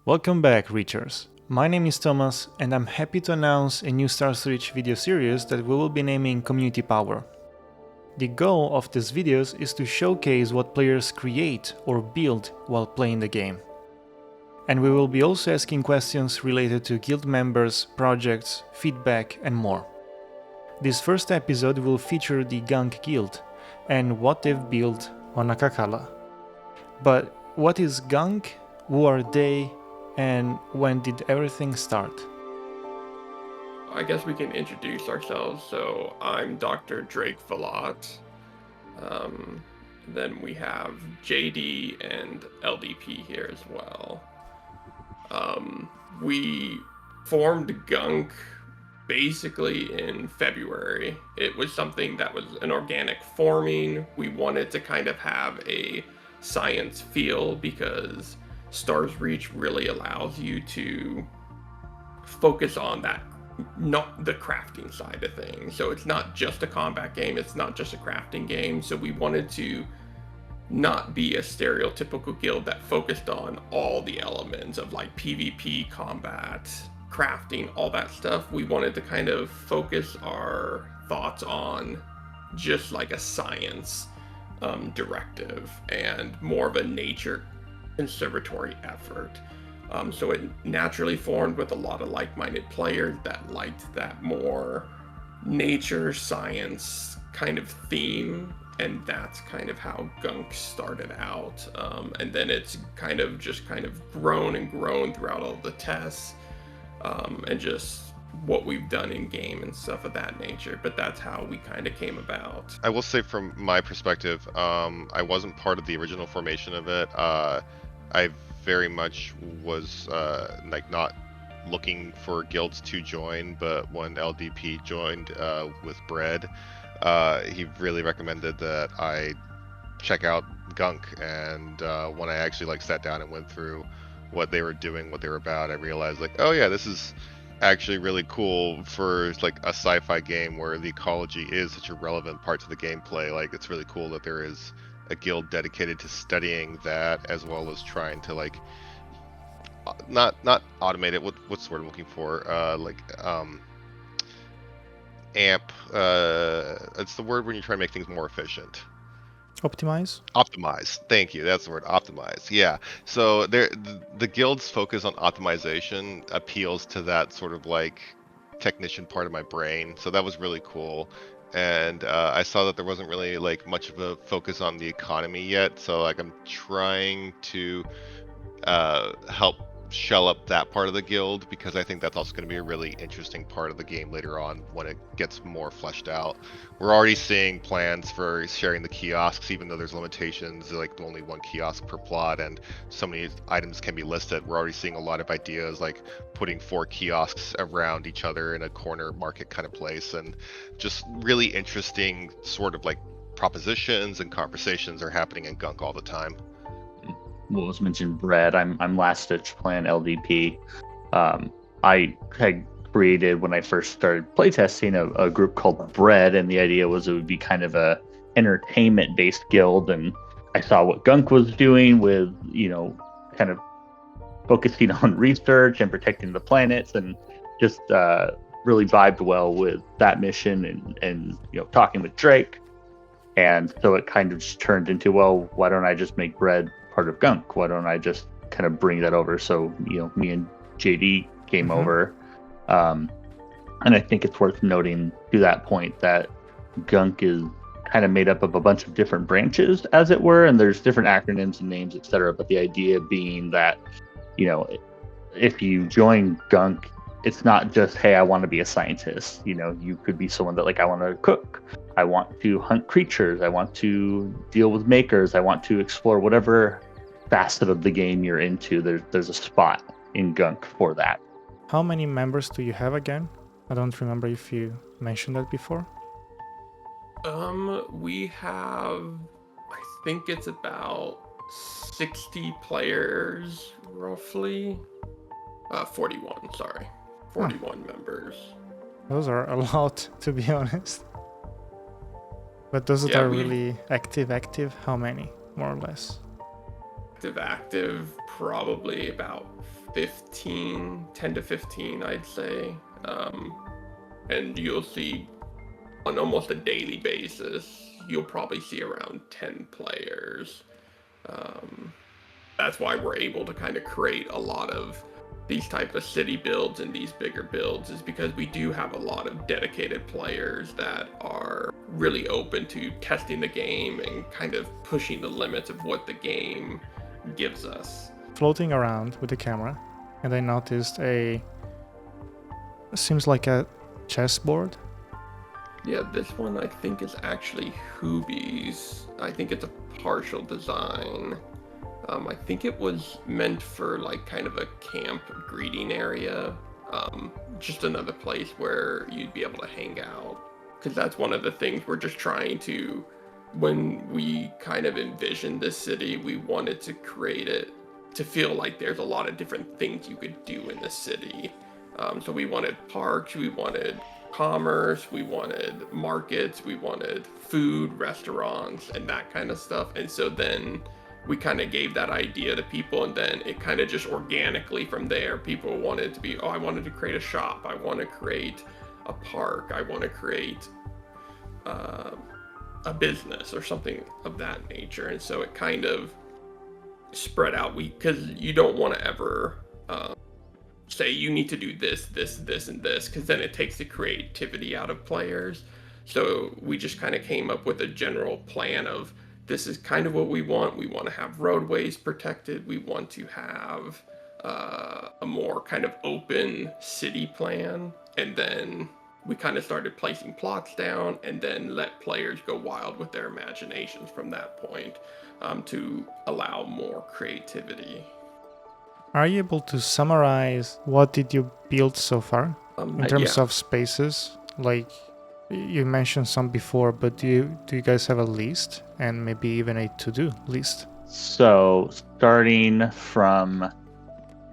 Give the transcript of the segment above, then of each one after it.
Welcome back, Reachers. My name is Thomas, and I'm happy to announce a new Stars Reach video series that we will be naming Community Power. The goal of these videos is to showcase what players create or build while playing the game. And we will be also asking questions related to guild members, projects, feedback, and more. This first episode will feature the Gunk guild and what they've built on Akacala. But what is Gunk? Who are they? And when did everything start? I guess we can introduce ourselves. So I'm Dr. Drake Valot. Then we have JD and LDP here as well. We formed Gunk basically in February. It was something that was an organic forming. We wanted to kind of have a science feel because Stars Reach really allows you to focus on that, not the crafting side of things. So it's not just a combat game, it's not just a crafting game. So we wanted to not be a stereotypical guild that focused on all the elements of like PvP, combat, crafting, all that stuff. We wanted to kind of focus our thoughts on just like a science directive and more of a nature conservatory effort. So it naturally formed with a lot of like-minded players that liked that more nature science kind of theme, and that's kind of how Gunk started out. And then it's kind of grown and grown throughout all the tests, and just what we've done in game and stuff of that nature. But that's how we kind of came about. I will say from my perspective, I wasn't part of the original formation of it. I very much was not looking for guilds to join, but when LDP joined with Bread, he really recommended that I check out Gunk, and when I actually sat down and went through what they were doing, what they were about, I realized oh yeah, this is actually really cool for a sci-fi game where the ecology is such a relevant part to the gameplay. It's really cool that there is a guild dedicated to studying that, as well as trying to not automate it. What's the word I'm looking for? Amp. It's the word when you try to make things more efficient. Optimize. Thank you. That's the word. Optimize. Yeah. So the guild's focus on optimization appeals to that sort of technician part of my brain. So that was really cool. And I saw that there wasn't really much of a focus on the economy yet. So I'm trying to help shell up that part of the guild, because I think that's also going to be a really interesting part of the game later on when it gets more fleshed out. We're already seeing plans for sharing the kiosks, even though there's limitations, only one kiosk per plot and so many items can be listed. We're already seeing a lot of ideas putting 4 kiosks around each other in a corner market kind of place, and just really interesting sort of propositions and conversations are happening in Gunk all the time. What was mentioned, Bread. I'm last ditch playing LDP. I had created, when I first started playtesting, a group called Bread, and the idea was it would be kind of a entertainment based guild. And I saw what Gunk was doing with, kind of focusing on research and protecting the planets, and just really vibed well with that mission and talking with Drake. And so it kind of just turned into, well, why don't I just make Bread part of Gunk? Why don't I just kind of bring that over? So me and JD came over, and I think it's worth noting to that point that Gunk is kind of made up of a bunch of different branches, as it were, and there's different acronyms and names, etc. But the idea being that if you join Gunk, it's not just, hey, I want to be a scientist. You could be someone that I want to cook, I want to hunt creatures, I want to deal with makers, I want to explore whatever facet of the game you're into. There's a spot in Gunk for that. How many members do you have again? I don't remember if you mentioned that before. We have, I think it's about 60 players, roughly. 41, sorry. 41 members. Those are a lot, to be honest. But those that are really active, how many, more or less? I active, probably about 10 to 15, I'd say. And you'll see on almost a daily basis, you'll probably see around 10 players. That's why we're able to kind of create a lot of these type of city builds and these bigger builds, is because we do have a lot of dedicated players that are really open to testing the game and kind of pushing the limits of what the game gives us. Floating around with the camera, and I noticed seems like a chessboard. Yeah, this one I think is actually Hubie's. I think it's a partial design. I think it was meant for like kind of a camp greeting area. Just another place where you'd be able to hang out. Because that's one of the things we're just trying to, when we kind of envisioned this city, we wanted to create it to feel like there's a lot of different things you could do in the city. So we wanted parks, we wanted commerce, we wanted markets, we wanted food, restaurants, and that kind of stuff. And so then we kind of gave that idea to people, and then it kind of just organically from there, people wanted to be, I wanted to create a shop, I want to create a park, I want to create a business or something of that nature. And so it kind of spread out, because you don't want to ever say you need to do this, and this, because then it takes the creativity out of players. So we just kind of came up with a general plan of, this is kind of what we want. We want to have roadways protected. We want to have a more kind of open city plan. And then we kind of started placing plots down, and then let players go wild with their imaginations from that point, to allow more creativity. Are you able to summarize what did you build so far in terms Yeah. of spaces? Like, you mentioned some before, but do you guys have a list, and maybe even a to-do list? So, starting from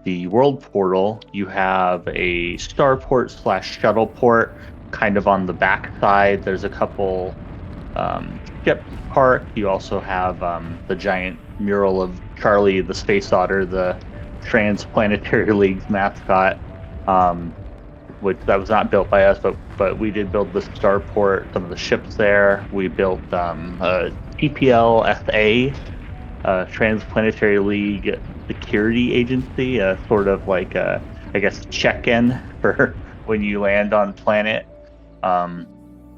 the world portal, you have a starport / shuttle port kind of on the back side. There's a couple ship park. You also have the giant mural of Charlie the Space Otter, the Transplanetary League's mascot, which that was not built by us, but we did build the starport, some of the ships there. We built a TPL-SA, Transplanetary League security agency, sort of like a, I guess, check-in for when you land on planet.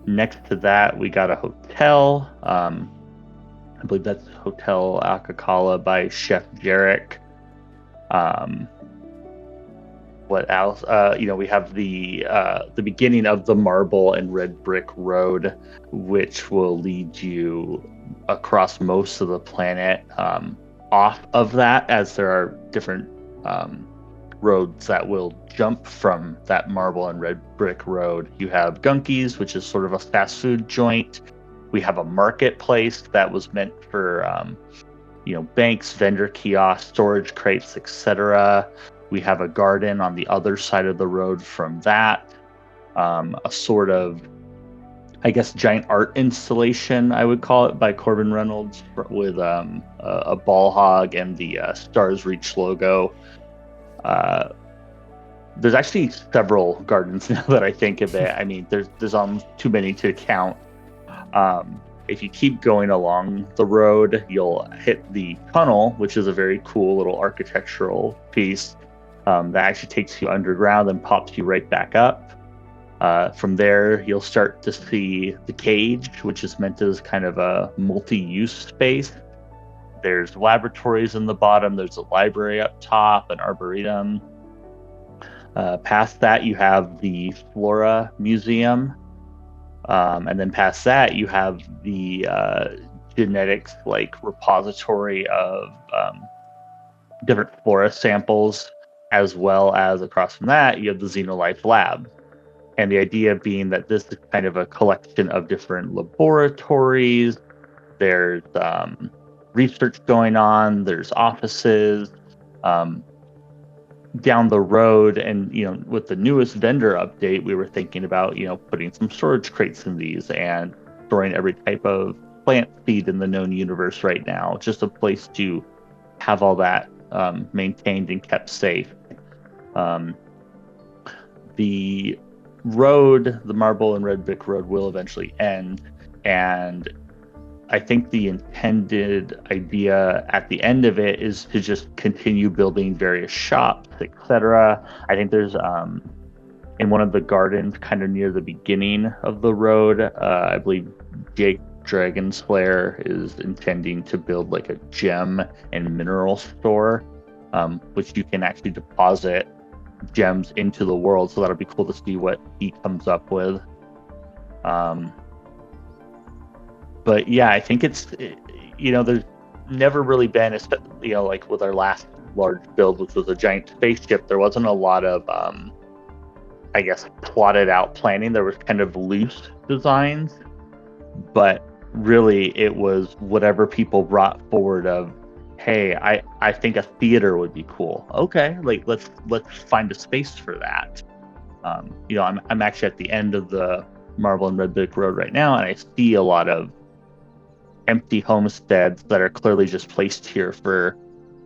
Next to that, we got a hotel. I believe that's Hotel Akacala by Chef Jarek. What else? We have the beginning of the marble and red brick road, which will lead you across most of the planet. Off of that, as there are different roads that will jump from that marble and red brick road. You have Gunkies, which is sort of a fast food joint. We have a marketplace that was meant for banks, vendor kiosks, storage crates, etc. We have a garden on the other side of the road from that. A sort of, I guess, giant art installation, I would call it, by Corbin Reynolds, with a ball hog and the Stars Reach logo. There's actually several gardens now that I think of it. I mean, there's almost too many to count. If you keep going along the road, you'll hit the tunnel, which is a very cool little architectural piece that actually takes you underground and pops you right back up. From there, you'll start to see the cage, which is meant as kind of a multi-use space. There's laboratories in the bottom. There's a library up top, an arboretum. Past that, you have the Flora Museum. And then past that, you have the genetics repository of different flora samples, as well as across from that, you have the Xenolife Lab. And the idea being that this is kind of a collection of different laboratories. There's research going on. There's offices. Down the road, and with the newest vendor update, we were thinking about putting some storage crates in these and storing every type of plant seed in the known universe right now. Just a place to have all that maintained and kept safe. The road, the marble and red brick road, will eventually end, and I think the intended idea at the end of it is to just continue building various shops, etc. I think there's in one of the gardens kind of near the beginning of the road, I believe Jake Dragonslayer is intending to build like a gem and mineral store, which you can actually deposit gems into the world, so that'll be cool to see what he comes up with. But yeah, I think it's, there's never really been, like with our last large build, which was a giant spaceship, there wasn't a lot of, I guess, plotted out planning. There was kind of loose designs, but really it was whatever people brought forward of, hey, I think a theater would be cool. Okay, like let's find a space for that. I'm actually at the end of the Marble and Red Brick Road right now, and I see a lot of empty homesteads that are clearly just placed here for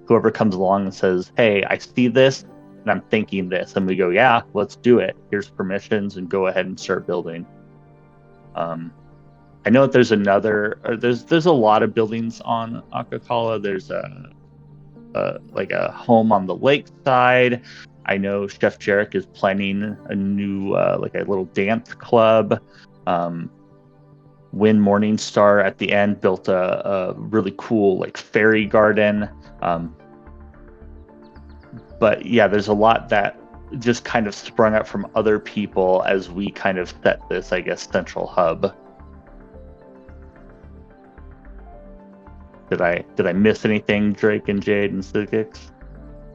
whoever comes along and says, hey, I see this and I'm thinking this, and we go, yeah, let's do it. Here's permissions, and go ahead and start building. I know that there's there's a lot of buildings on Akacala. There's a home on the lake side. I know Chef Jarek is planning a new like a little dance club. Win Morningstar at the end built a really cool like fairy garden. But yeah, there's a lot that just kind of sprung up from other people as we kind of set this, I guess, central hub. Did I miss anything, Drake and Jade and Sigix?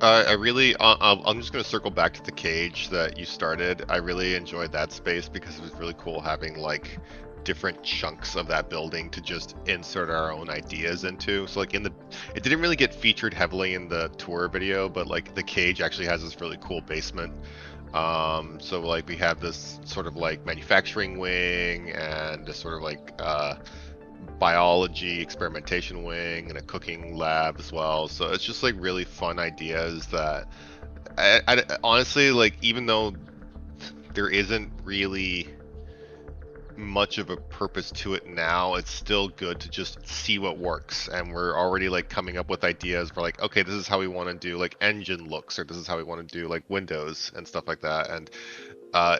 I'm just going to circle back to the cage that you started. I really enjoyed that space because it was really cool having like different chunks of that building to just insert our own ideas into. So like it didn't really get featured heavily in the tour video, but like the cage actually has this really cool basement. So like we have this sort of like manufacturing wing and this sort of like biology experimentation wing and a cooking lab as well. So it's just like really fun ideas that I honestly, like, even though there isn't really much of a purpose to it now, it's still good to just see what works, and we're already like coming up with ideas for like, okay, this is how we want to do like engine looks, or this is how we want to do like windows and stuff like that. And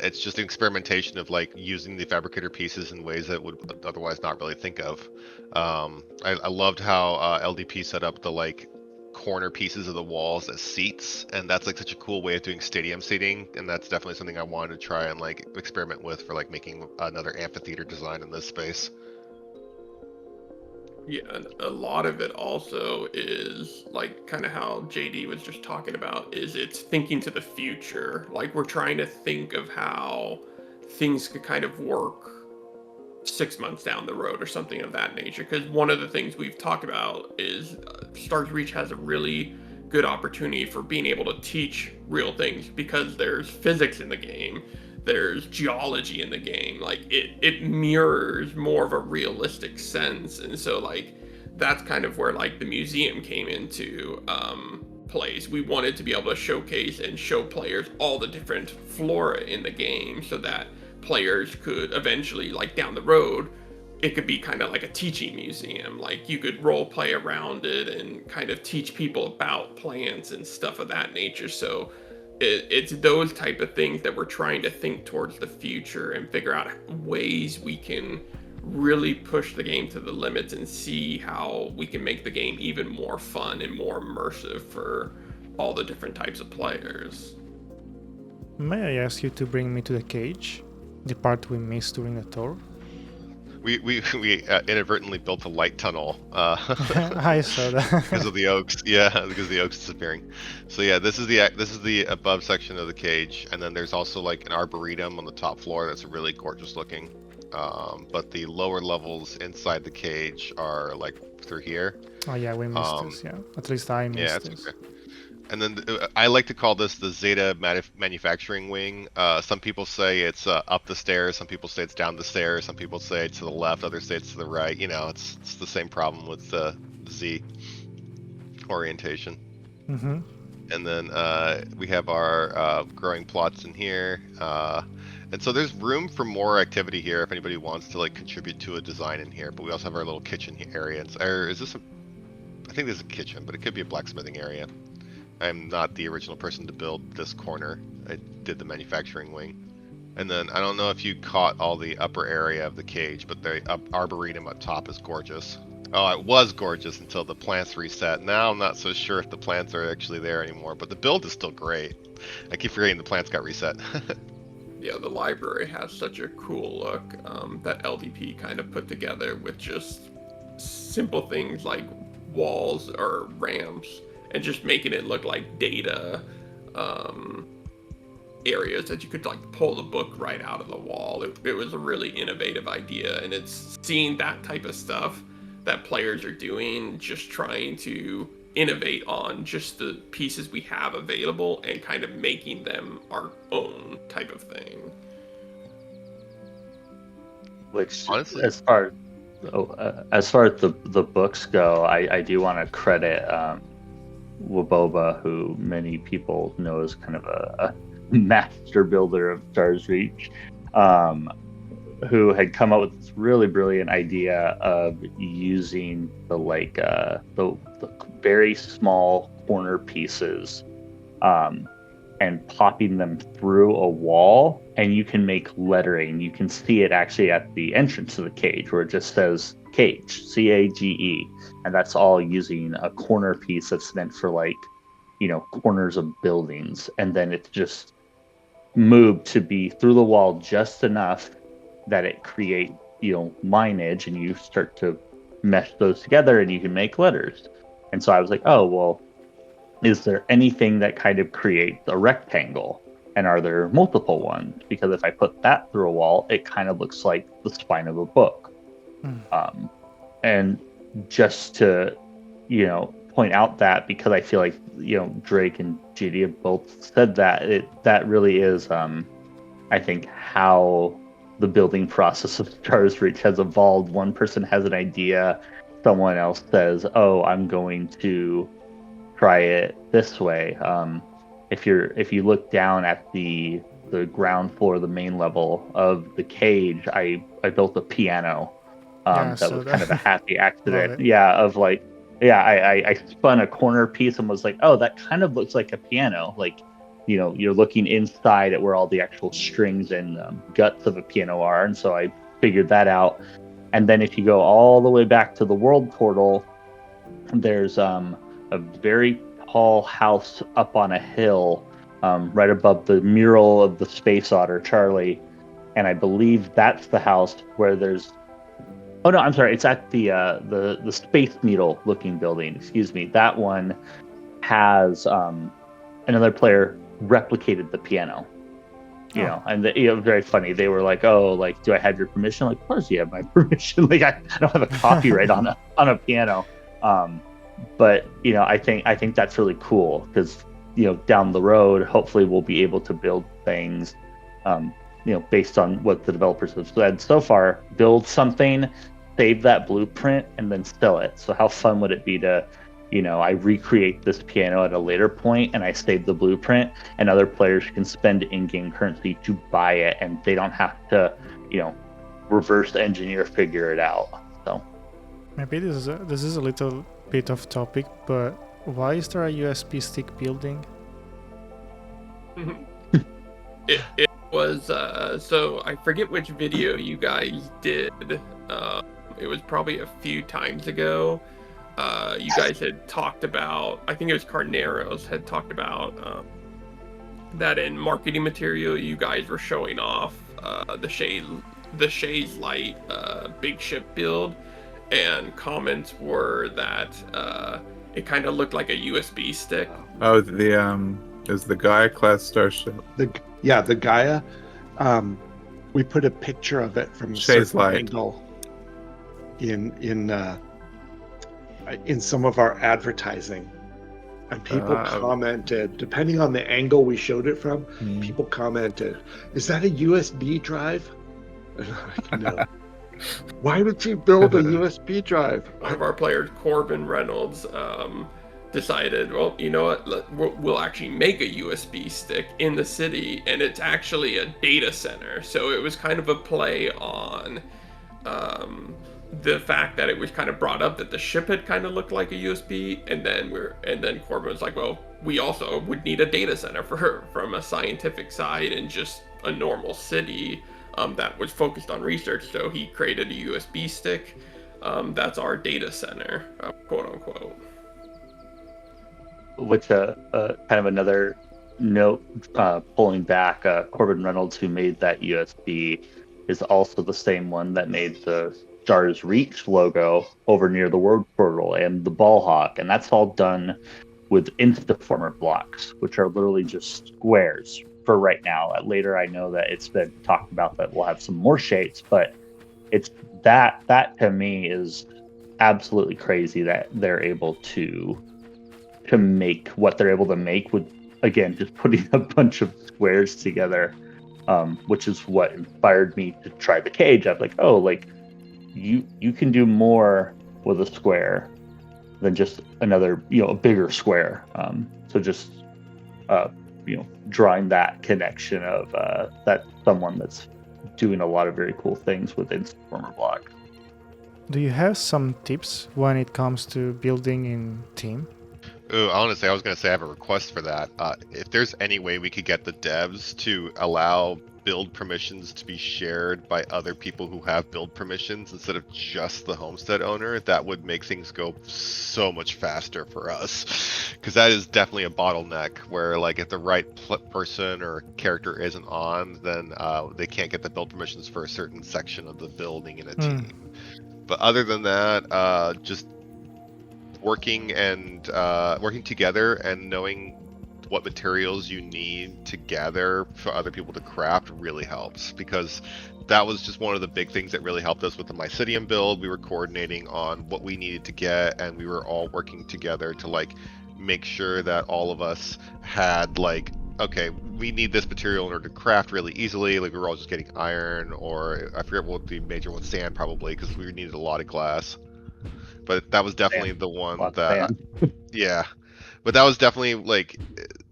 it's just an experimentation of like using the fabricator pieces in ways that would otherwise not really think of. I loved how LDP set up the like corner pieces of the walls as seats, and that's like such a cool way of doing stadium seating, and that's definitely something I wanted to try and like experiment with for like making another amphitheater design in this space. Yeah, and a lot of it also is like kind of how JD was just talking about, is it's thinking to the future. Like we're trying to think of how things could kind of work 6 months down the road or something of that nature. Because one of the things we've talked about is Stars Reach has a really good opportunity for being able to teach real things, because there's physics in the game, there's geology in the game. Like it mirrors more of a realistic sense, and so like that's kind of where like the museum came into place. We wanted to be able to showcase and show players all the different flora in the game, so that players could eventually, like down the road, it could be kind of like a teaching museum. Like you could role play around it and kind of teach people about plants and stuff of that nature. So it's those type of things that we're trying to think towards the future and figure out ways we can really push the game to the limits and see how we can make the game even more fun and more immersive for all the different types of players. May I ask you to bring me to the cage? The part we missed during the tour? We inadvertently built a light tunnel I saw that. because of the oaks. Yeah, because of the oaks disappearing. So yeah, this is the above section of the cage, and then there's also like an arboretum on the top floor that's really gorgeous looking. But the lower levels inside the cage are like through here. Oh yeah, we missed this. Yeah, at least I missed this. Okay. And then I like to call this the Zeta manufacturing wing. Some people say it's up the stairs, some people say it's down the stairs, some people say it's to the left, others say it's to the right. You know, it's the same problem with the Z. orientation. Mm-hmm. And then we have our growing plots in here. And so there's room for more activity here if anybody wants to like contribute to a design in here. But we also have our little kitchen area. Or is this I think this is a kitchen, but it could be a blacksmithing area. I'm not the original person to build this corner. I did the manufacturing wing. And then I don't know if you caught all the upper area of the cage, but the arboretum up top is gorgeous. Oh, it was gorgeous until the plants reset. Now I'm not so sure if the plants are actually there anymore, but the build is still great. I keep forgetting the plants got reset. Yeah, the library has such a cool look that LDP kind of put together with just simple things like walls or ramps and just making it look like data areas that you could like pull the book right out of the wall. It was a really innovative idea, and it's seeing that type of stuff that players are doing, just trying to innovate on just the pieces we have available and kind of making them our own type of thing. Which, Honestly, as far as the books go, I do want to credit Waboba, who many people know as kind of a master builder of Stars Reach, who had come up with this really brilliant idea of using the very small corner pieces and popping them through a wall, and you can make lettering. You can see it actually at the entrance to the cage where it just says cage, CAGE, and that's all using a corner piece that's meant for corners of buildings, and then it's just moved to be through the wall just enough that it creates lineage, and you start to mesh those together and you can make letters. And so I was like, oh well, is there anything that kind of creates a rectangle, and are there multiple ones? Because if I put that through a wall, it kind of looks like the spine of a book. And just to point out that, because I feel like Drake and JD have both said that really is I think how the building process of Stars Reach has evolved. One person has an idea, someone else says, oh, I'm going to try it this way. If you look down at the ground floor, the main level of the cage, I built a piano. That was kind of a happy accident. I spun a corner piece and was like, oh, that kind of looks like a piano. You're looking inside at where all the actual strings and guts of a piano are. And so I figured that out. And then if you go all the way back to the world portal, there's a very tall house up on a hill right above the mural of the space otter, Charlie. And I believe that's the house where there's... Oh, no, I'm sorry. It's at the Space Needle looking building. Excuse me. That one has another player replicated the piano. And very funny. They were like, "Oh, do I have your permission?" Like, of course you have my permission. I don't have a copyright on a piano. But I think that's really cool because down the road, hopefully we'll be able to build things, based on what the developers have said so far. Build something, save that blueprint, and then sell it. So how fun would it be to I recreate this piano at a later point and I save the blueprint, and other players can spend in-game currency to buy it, and they don't have to, reverse engineer, figure it out. So maybe this is a little bit off topic, but why is there a USB stick building? It was so I forget which video you guys did. It was probably a few times ago. You guys had talked about, I think it was Carneros had talked about that in marketing material you guys were showing off the Shays Light big ship build, and comments were that it kind of looked like a USB stick. Oh, is the Gaia class starship? The Gaia. We put a picture of it from a Shays certain Light angle in some of our advertising, and people commented, depending on the angle we showed it from, people commented, "Is that a USB drive?" No. Why would you build a USB drive? One of our players, Corbin Reynolds, decided, well, you know what, we'll actually make a USB stick in the city, and it's actually a data center. So it was kind of a play on the fact that it was kind of brought up that the ship had kind of looked like a USB, and then Corbin was like, well, we also would need a data center from a scientific side and just a normal city that was focused on research. So he created a USB stick. That's our data center, quote unquote. Which kind of another note, pulling back, Corbin Reynolds, who made that USB, is also the same one that made the Stars Reach logo over near the World Portal and the Ball Hawk, and that's all done with Instaformer blocks, which are literally just squares for right now. Later, I know that it's been talked about that we'll have some more shapes, but it's that to me is absolutely crazy that they're able to make what they're able to make with, again, just putting a bunch of squares together, which is what inspired me to try the cage. I'm like, oh, like you can do more with a square than just another, a bigger square. So just drawing that connection of that someone that's doing a lot of very cool things with Instaformer block. Do you have some tips when it comes to building in team? Ooh, honestly, I was going to say I have a request for that. If there's any way we could get the devs to allow build permissions to be shared by other people who have build permissions instead of just the homestead owner, that would make things go so much faster for us. Because that is definitely a bottleneck where, like, if the right person or character isn't on, then they can't get the build permissions for a certain section of the building in a team. But other than that, just working together and knowing what materials you need to gather for other people to craft really helps, because that was just one of the big things that really helped us with the Mycetium build. We were coordinating on what we needed to get, and we were all working together to like make sure that all of us had like, okay, we need this material in order to craft really easily. Like we were all just getting iron, or I forget what the major one, sand probably, because we needed a lot of glass. But that was definitely the one that, yeah. But that was definitely like,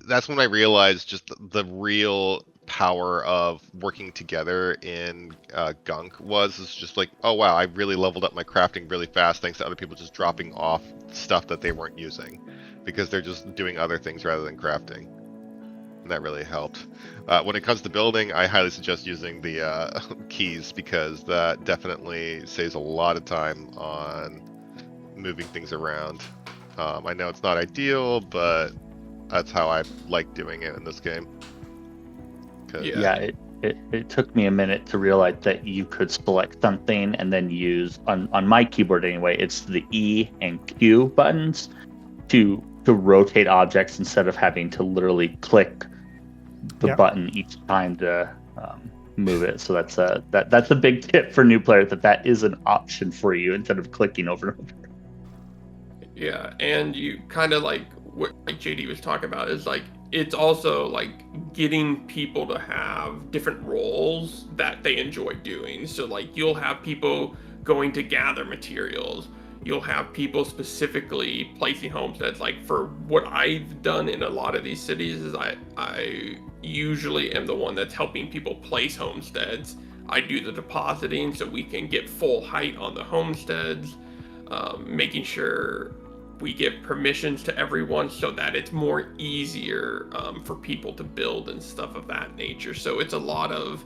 that's when I realized just the real power of working together in Gunk was just like, oh wow, I really leveled up my crafting really fast thanks to other people just dropping off stuff that they weren't using, because they're just doing other things rather than crafting. And that really helped. When it comes to building, I highly suggest using the keys, because that definitely saves a lot of time on moving things around. I know it's not ideal, but that's how I like doing it in this game. Yeah, it took me a minute to realize that you could select something and then use, on my keyboard anyway, it's the E and Q buttons to rotate objects instead of having to literally click the button each time to move it. So that's a big tip for new players, that is an option for you instead of clicking over and over. Yeah, and you kind of like what JD was talking about is like, it's also like getting people to have different roles that they enjoy doing. So like you'll have people going to gather materials. You'll have people specifically placing homesteads. Like for what I've done in a lot of these cities is I usually am the one that's helping people place homesteads. I do the depositing so we can get full height on the homesteads, making sure we give permissions to everyone so that it's more easier for people to build and stuff of that nature. So it's a lot of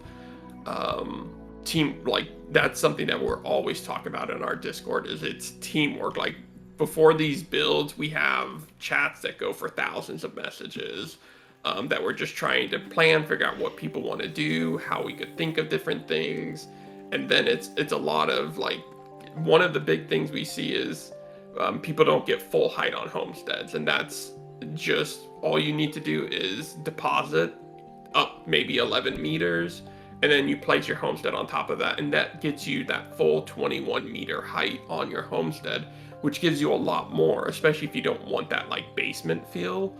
team, like that's something that we're always talking about in our Discord, is it's teamwork. Like before these builds, we have chats that go for thousands of messages that we're just trying to plan, figure out what people want to do, how we could think of different things. And then it's a lot of like, one of the big things we see is people don't get full height on homesteads, and that's just all you need to do is deposit up maybe 11 meters, and then you place your homestead on top of that, and that gets you that full 21 meter height on your homestead, which gives you a lot more, especially if you don't want that like basement feel.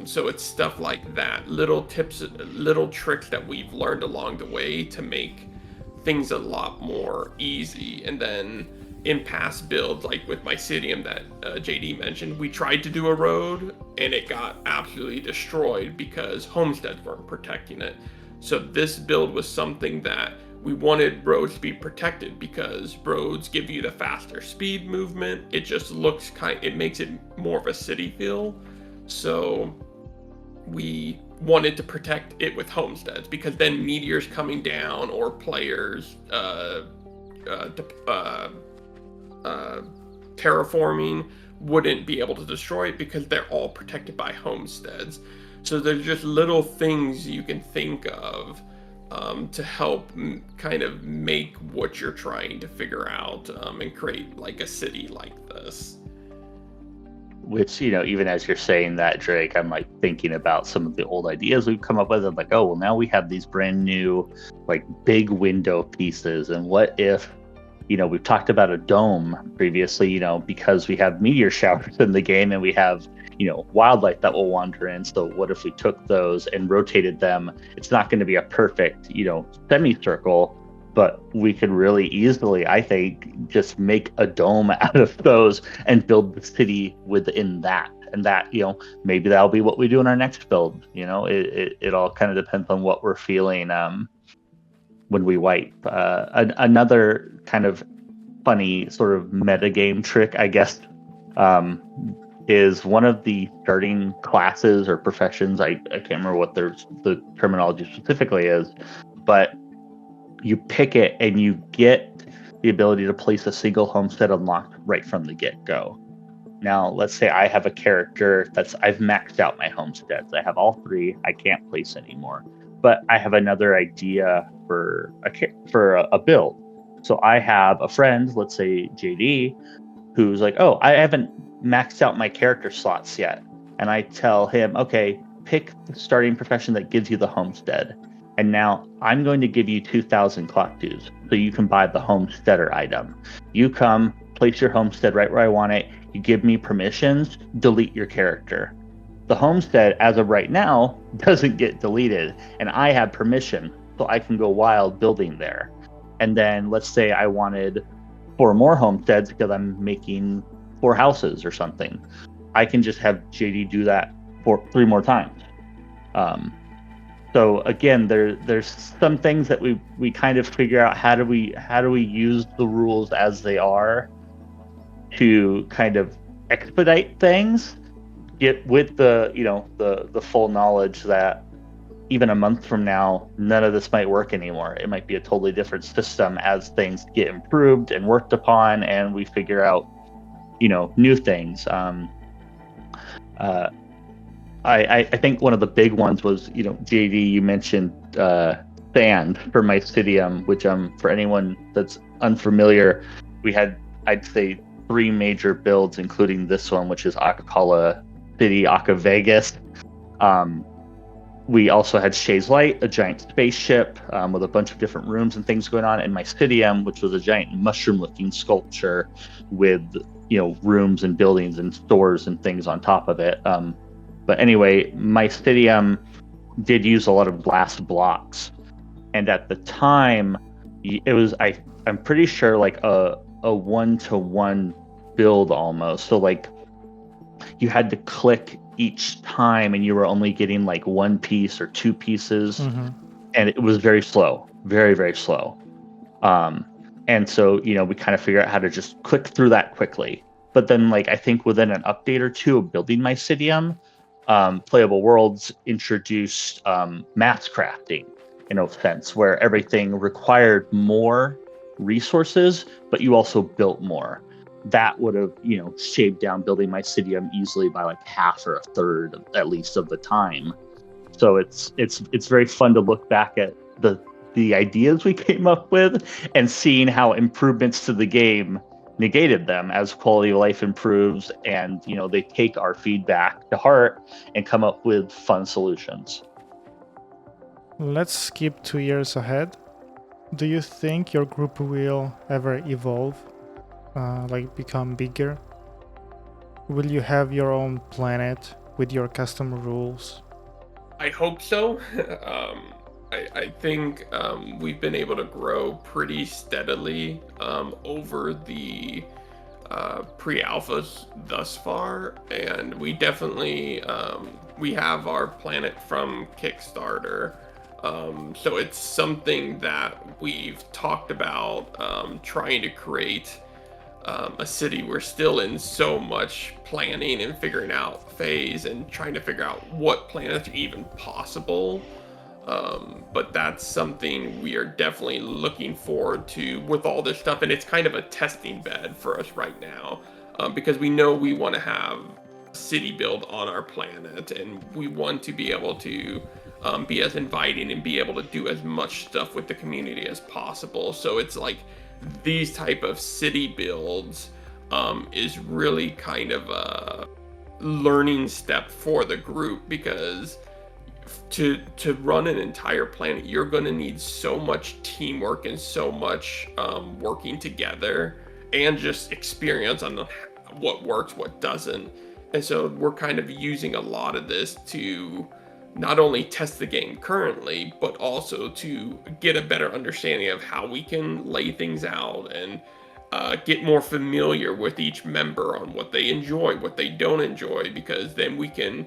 So it's stuff like that, little tips, little tricks that we've learned along the way to make things a lot more easy. And then in past builds, like with Mycelium that JD mentioned, we tried to do a road and it got absolutely destroyed because homesteads weren't protecting it. So this build was something that we wanted roads to be protected because roads give you the faster speed movement. It just looks it makes it more of a city feel. So we wanted to protect it with homesteads because then meteors coming down or players terraforming wouldn't be able to destroy it because they're all protected by homesteads. So there's just little things you can think of to help kind of make what you're trying to figure out and create like a city like this. Which, even as you're saying that, Drake, I'm like thinking about some of the old ideas we've come up with. I'm like, oh, well, now we have these brand new, like, big window pieces. And what if, we've talked about a dome previously, because we have meteor showers in the game and we have, wildlife that will wander in. So what if we took those and rotated them? It's not going to be a perfect, semicircle, but we could really easily, I think, just make a dome out of those and build the city within that. And that, maybe that'll be what we do in our next build. It all kind of depends on what we're feeling when we wipe. Another kind of funny sort of metagame trick, I guess, is one of the starting classes or professions. I can't remember what the terminology specifically is, but you pick it and you get the ability to place a single homestead unlocked right from the get-go. Now, let's say I have a character I've maxed out my homesteads. I have all 3. I can't place anymore, but I have another idea for a build. So I have a friend, let's say JD, who's like, oh, I haven't maxed out my character slots yet. And I tell him, okay, pick the starting profession that gives you the homestead. And now I'm going to give you 2,000 clock dues so you can buy the homesteader item. You come, place your homestead right where I want it. You give me permissions, delete your character. The homestead, as of right now, doesn't get deleted. And I have permission, so I can go wild building there. And then let's say I wanted 4 more homesteads because I'm making 4 houses or something. I can just have JD do that for 3 more times. So again, there's some things that we kind of figure out how do we use the rules as they are to kind of expedite things, get with the full knowledge that even a month from now, none of this might work anymore. It might be a totally different system as things get improved and worked upon, and we figure out new things. I think one of the big ones was, JD, you mentioned sand for Mycelium, which for anyone that's unfamiliar, we had, I'd say, 3 major builds, including this one, which is Akacala City, Aka Vegas. We also had Shay's Light, a giant spaceship with a bunch of different rooms and things going on, and Mycelium, which was a giant mushroom-looking sculpture with, rooms and buildings and stores and things on top of it. But anyway, Mycelium did use a lot of glass blocks. And at the time, it was, I'm pretty sure, like a 1-to-1 build almost. So like you had to click each time and you were only getting like 1 piece or 2 pieces. Mm-hmm. And it was very slow, very, very slow. And so, we kind of figure out how to just click through that quickly. But then, like, I think within an update or 2 of building Mycelium, Playable Worlds introduced mass crafting, in a sense, where everything required more resources, but you also built more. That would have, shaved down building Mycelium easily by like half or a third, at least, of the time. So it's very fun to look back at the ideas we came up with and seeing how improvements to the game negated them as quality of life improves, and they take our feedback to heart and come up with fun solutions. Let's skip 2 years ahead. Do you think your group will ever evolve, like become bigger? Will you have your own planet with your custom rules? I hope so. I think we've been able to grow pretty steadily over the pre-alphas thus far, and we definitely we have our planet from Kickstarter, so it's something that we've talked about trying to create a city. We're still in so much planning and figuring out phase and trying to figure out what planets are even possible. But that's something we are definitely looking forward to with all this stuff, and it's kind of a testing bed for us right now, because we know we want to have a city build on our planet, and we want to be able to be as inviting and be able to do as much stuff with the community as possible. So it's like these type of city builds is really kind of a learning step for the group, because to run an entire planet, you're going to need so much teamwork and so much working together and just experience on what works, what doesn't. And so we're kind of using a lot of this to not only test the game currently, but also to get a better understanding of how we can lay things out and get more familiar with each member on what they enjoy, what they don't enjoy, because then we can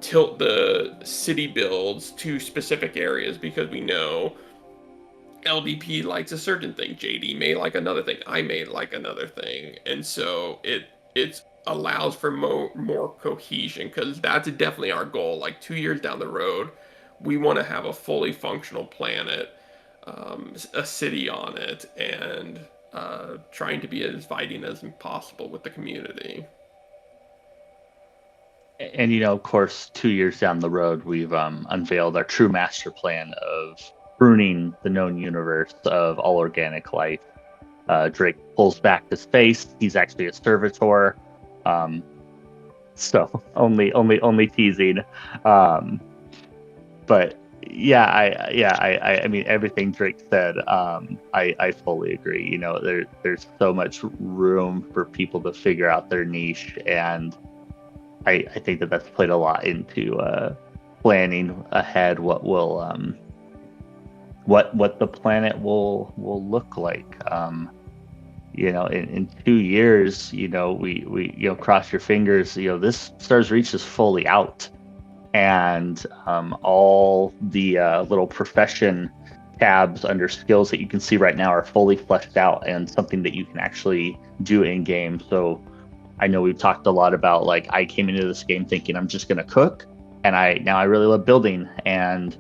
tilt the city builds to specific areas, because we know LDP likes a certain thing, JD may like another thing, I may like another thing, and so it allows for more cohesion, because that's definitely our goal. Like 2 years down the road, we want to have a fully functional planet, a city on it, and trying to be as inviting as possible with the community. And, of course, 2 years down the road, we've unveiled our true master plan of pruning the known universe of all organic life. Drake pulls back his face. He's actually a servitor. So only teasing. But yeah, I mean, everything Drake said, I fully agree. There's so much room for people to figure out their niche, and I think that's played a lot into planning ahead what the planet will look like. In 2 years, we cross your fingers. This Stars Reach is fully out, and all the little profession tabs under skills that you can see right now are fully fleshed out and something that you can actually do in game. So I know we've talked a lot about, like, I came into this game thinking I'm just going to cook, and I really love building. And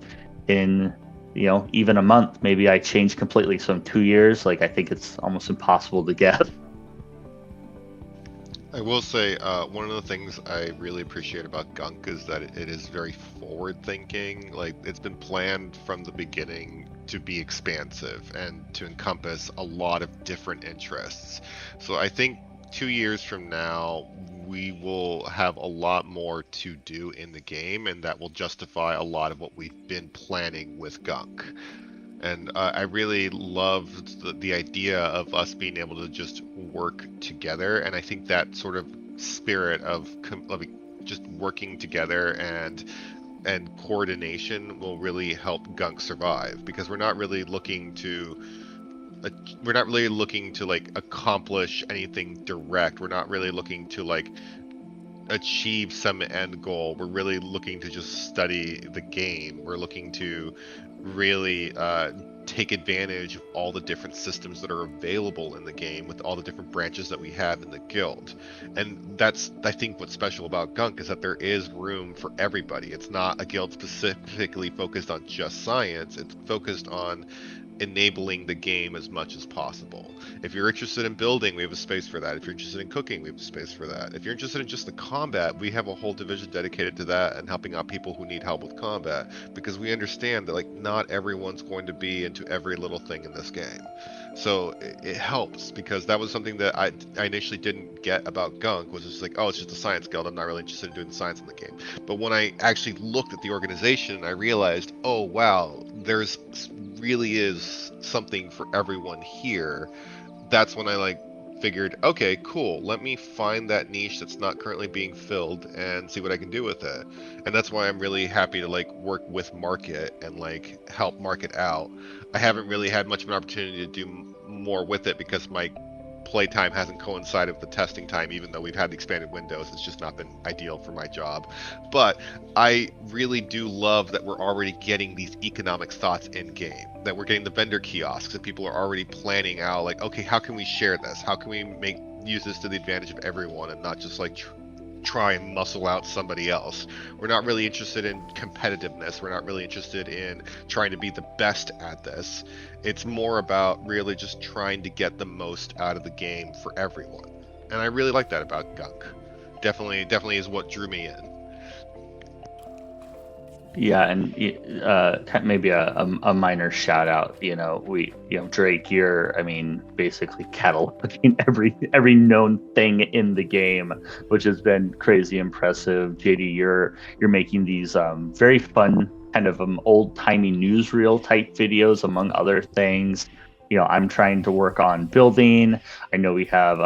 in, even a month, maybe I changed completely. So in 2 years, I think it's almost impossible to guess. I will say, one of the things I really appreciate about Gunk is that it is very forward-thinking. Like, it's been planned from the beginning to be expansive and to encompass a lot of different interests. So I think 2 years from now, we will have a lot more to do in the game, and that will justify a lot of what we've been planning with Gunk. And I really loved the idea of us being able to just work together, and I think that sort of spirit of just working together and coordination will really help Gunk survive, because we're not really looking to accomplish anything direct. We're not really looking to achieve some end goal. We're really looking to just study the game. We're looking to really take advantage of all the different systems that are available in the game with all the different branches that we have in the guild. And that's, I think, what's special about Gunk, is that there is room for everybody. It's not a guild specifically focused on just science. It's focused on enabling the game as much as possible. If you're interested in building, we have a space for that. If you're interested in cooking, we have a space for that. If you're interested in just the combat, we have a whole division dedicated to that and helping out people who need help with combat, because we understand that not everyone's going to be into every little thing in this game. So it helps, because that was something that I initially didn't get about Gunk, was just it's just a science guild. I'm not really interested in doing the science in the game. But when I actually looked at the organization, I realized, oh wow, really is something for everyone here. That's when I figured, okay, cool, let me find that niche that's not currently being filled and see what I can do with it. And that's why I'm really happy to like work with Market and like help Market out. I haven't really had much of an opportunity to do more with it because my playtime hasn't coincided with the testing time, even though we've had the expanded windows. It's just not been ideal for my job. But I really do love that we're already getting these economic thoughts in game, that we're getting the vendor kiosks and people are already planning out like, okay, how can we share this? How can we use this to the advantage of everyone and not just like try and muscle out somebody else. We're not really interested in competitiveness. We're not really interested in trying to be the best at this. It's more about really just trying to get the most out of the game for everyone. And I really like that about Gunk. Definitely is what drew me in. Yeah, and maybe a minor shout out. Drake, you're, basically cataloging every known thing in the game, which has been crazy impressive. JD, you're making these very fun kind of old timey newsreel type videos, among other things. I'm trying to work on building. I know we have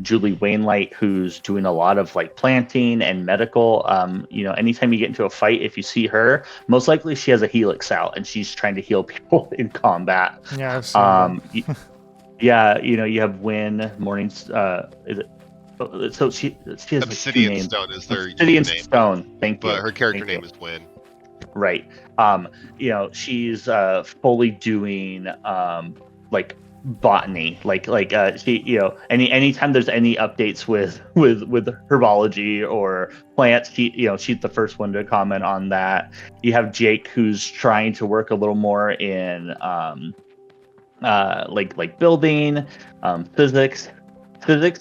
Julie Wainlight, who's doing a lot of like planting and medical. Anytime you get into a fight, if you see her, most likely she has a helix out and she's trying to heal people in combat. Yeah, I've seen that. You have Win Mornings. Is it? So she has Obsidian like Stone is their Obsidian name. Stone. Thank you. But her character name is Win. Right. She's fully doing like botany, anytime there's any updates with herbology or plants, she's the first one to comment on that. You have Jake, who's trying to work a little more in like building, physics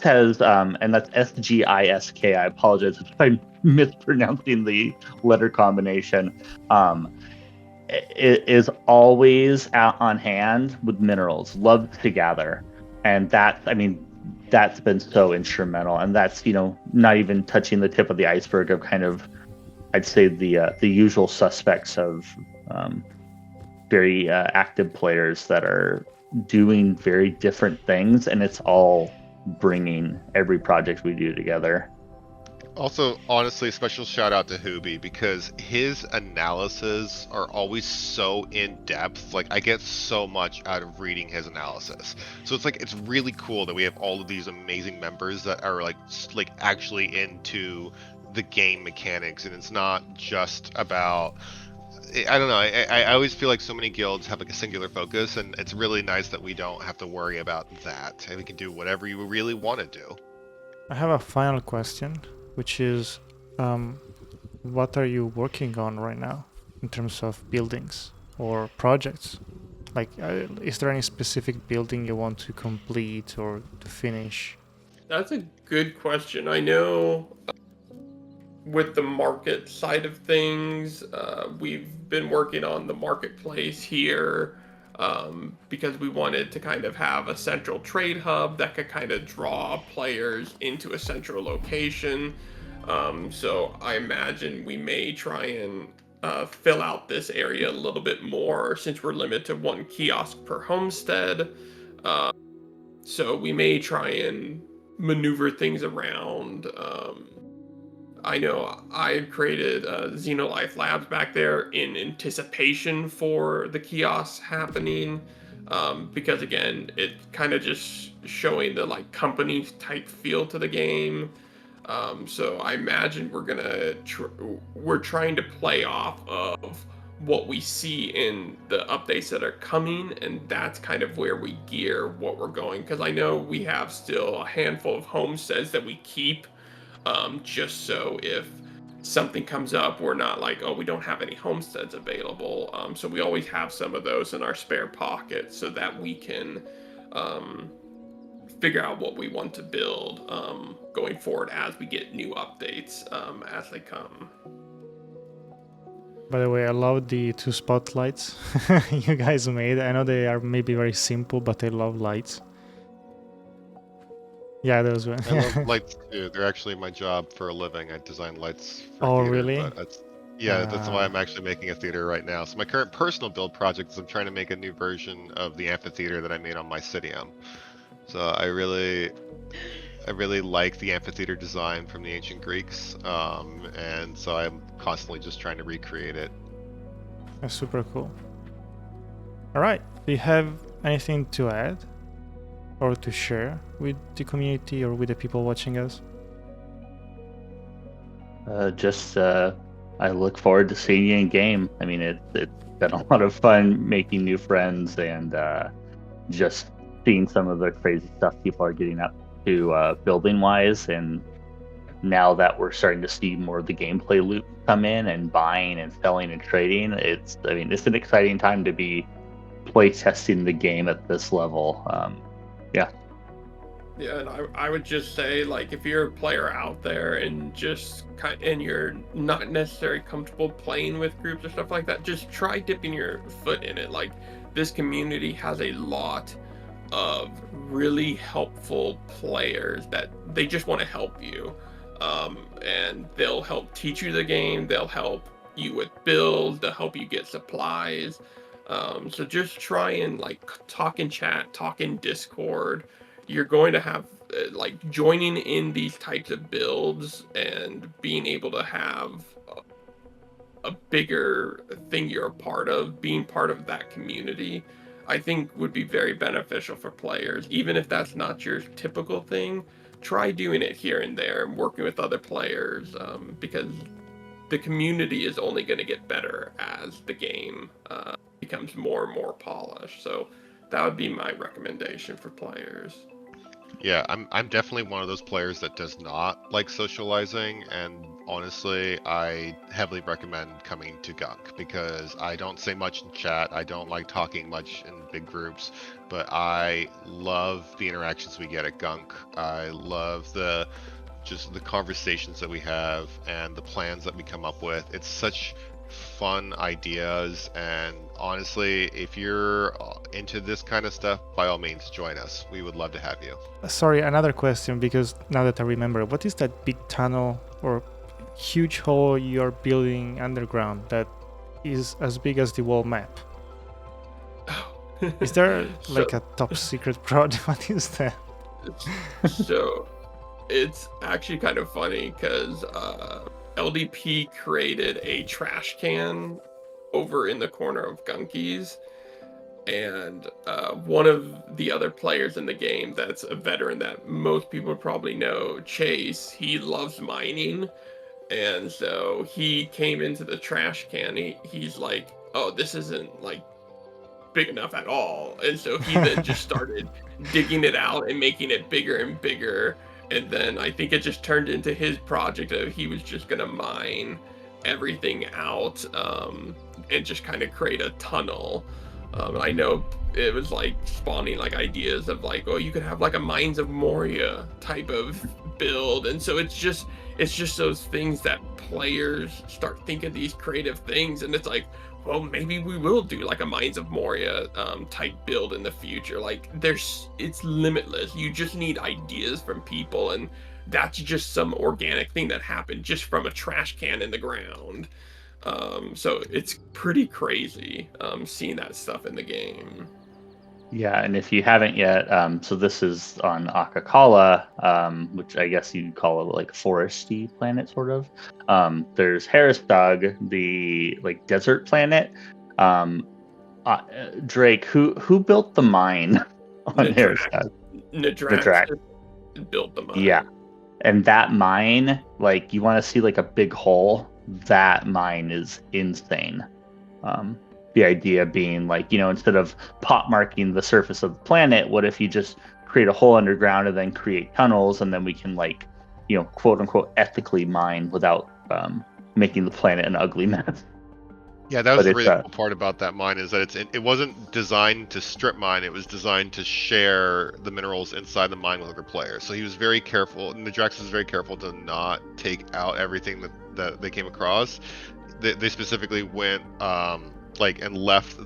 has and that's SGISK. I apologize if I'm mispronouncing the letter combination. It is always out on hand with minerals, loves to gather, and that's been so instrumental. And that's not even touching the tip of the iceberg of kind of, I'd say, the usual suspects of very active players that are doing very different things, and it's all bringing every project we do together. Also, honestly, special shout out to Hooby, because his analysis are always so in depth. Like, I get so much out of reading his analysis. So it's really cool that we have all of these amazing members that are like actually into the game mechanics, and it's not just about, I don't know, I always feel like so many guilds have like a singular focus, and it's really nice that we don't have to worry about that, and we can do whatever you really want to do. I have a final question, which is, what are you working on right now in terms of buildings or projects? Like, is there any specific building you want to complete or to finish? That's a good question. I know with the market side of things, we've been working on the marketplace here because we wanted to kind of have a central trade hub that could kind of draw players into a central location. So I imagine we may try and fill out this area a little bit more, since we're limited to one kiosk per homestead. So we may try and maneuver things around. I know I created Xenolife Labs back there in anticipation for the kiosks happening, because again, it kind of just showing the like company type feel to the game. So I imagine we're trying to play off of what we see in the updates that are coming, and that's kind of where we gear what we're going. Because I know we have still a handful of homesteads that we keep, just so if something comes up, we're not like, oh, we don't have any homesteads available. So we always have some of those in our spare pocket so that we can figure out what we want to build going forward as we get new updates as they come. By the way, I love the 2 spotlights you guys made. I know they are maybe very simple, but I love lights. Yeah, those ones. I love lights too. They're actually my job for a living. I design lights for theater, really? But that's why I'm actually making a theater right now. So my current personal build project is I'm trying to make a new version of the amphitheater that I made on Mycetium. So I really like the amphitheater design from the ancient Greeks, and so I'm constantly just trying to recreate it. That's super cool. All right, do you have anything to add or to share with the community or with the people watching us? I look forward to seeing you in game. I mean, it's been a lot of fun making new friends and just seeing some of the crazy stuff people are getting up to building wise. And now that we're starting to see more of the gameplay loop come in and buying and selling and trading, it's an exciting time to be play testing the game at this level. Yeah, and I would just say, like, if you're a player out there and and you're not necessarily comfortable playing with groups or stuff like that, just try dipping your foot in it. Like, this community has a lot of really helpful players that they just want to help you, and they'll help teach you the game. They'll help you with builds. They'll help you get supplies. So just try and like talk in chat, talk in Discord. You're going to have like joining in these types of builds and being able to have a bigger thing you're a part of, being part of that community, I think would be very beneficial for players. Even if that's not your typical thing, try doing it here and there and working with other players, because the community is only going to get better as the game becomes more and more polished. So that would be my recommendation for players. Yeah, I'm definitely one of those players that does not like socializing, and honestly, I heavily recommend coming to Gunk because I don't say much in chat. I don't like talking much in big groups, but I love the interactions we get at Gunk. I love the conversations that we have and the plans that we come up with. It's such fun ideas, and honestly, if you're into this kind of stuff, by all means join us. We would love to have you. Sorry, another question, because now that I remember, what is that big tunnel or huge hole you're building underground that is as big as the world map? Is there like a top secret project? What is that? So it's actually kind of funny because LDP created a trash can over in the corner of Gunkies, and one of the other players in the game that's a veteran that most people probably know, Chase, he loves mining, and so he came into the trash can. He's like, oh, this isn't like big enough at all, and so he then just started digging it out and making it bigger and bigger. And then I think it just turned into his project of he was just gonna mine everything out, and just kind of create a tunnel. I know it was like spawning like ideas of like, oh, you could have like a Mines of Moria type of build. And so it's just those things that players start thinking these creative things, and it's like, well, maybe we will do like a Mines of Moria type build in the future. Like it's limitless. You just need ideas from people, and that's just some organic thing that happened just from a trash can in the ground. So it's pretty crazy seeing that stuff in the game. Yeah, and if you haven't yet, so this is on Akacala, which I guess you'd call it like a foresty planet, sort of. There's Harrisdog, the like desert planet. Drake, who built the mine on Harrisdog? Nadrax built the mine. Yeah, and that mine, like, you want to see like a big hole. That mine is insane. The idea being like, instead of pot marking the surface of the planet, what if you just create a hole underground and then create tunnels, and then we can like, quote unquote ethically mine without making the planet an ugly mess. Yeah, that was the really cool part about that mine, is that it wasn't designed to strip mine. It was designed to share the minerals inside the mine with other players. So he was very careful, and the Drax was very careful to not take out everything that they came across. They specifically went and left,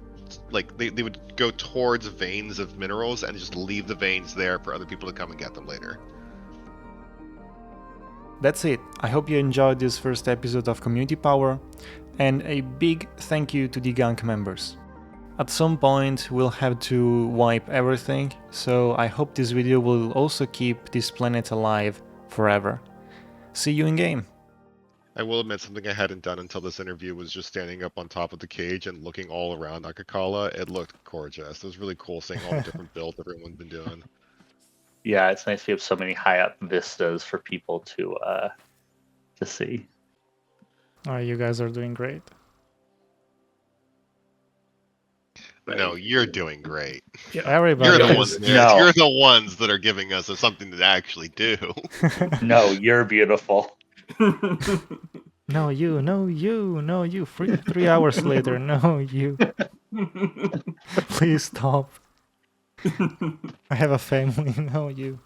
like they would go towards veins of minerals and just leave the veins there for other people to come and get them later. That's it. I hope you enjoyed this first episode of Community Power, and a big thank you to the Gunk members. At some point we'll have to wipe everything, so I hope this video will also keep this planet alive forever. See you in game! I will admit something I hadn't done until this interview was just standing up on top of the cage and looking all around Akacala. It looked gorgeous. It was really cool seeing all the different builds everyone's been doing. Yeah, it's nice to have so many high up vistas for people to see. You guys are doing great. No, you're doing great. Yeah. Everybody You're the is. ones. No. You're the ones that are giving us something to actually do. No, you're beautiful. No, you. 3 hours later, no, you. Please stop. I have a family, no, you.